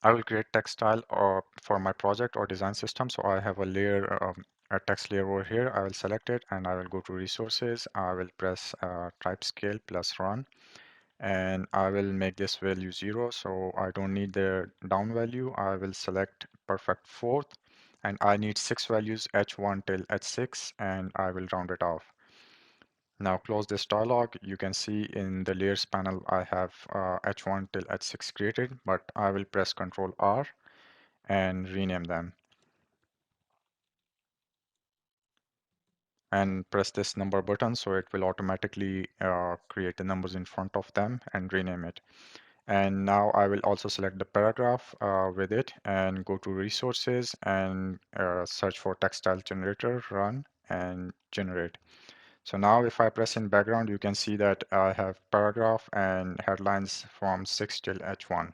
I will create text style or for my project or design system. So I have a layer, a text layer over here. I will select it and I will go to resources. I will press type scale plus run, and I will make this value 0. So I don't need the down value. I will select perfect fourth, and I need 6 values h1 till h6, and I will round it off. Now close this dialog. You can see in the layers panel I have h1 till h6 created, but I will press Ctrl R and rename them, and press this number button so it will automatically create the numbers in front of them and rename it. And now I will also select the paragraph with it and go to resources and search for textile generator, run and generate. So now if I press in background, you can see that I have paragraph and headlines from 6 till H1.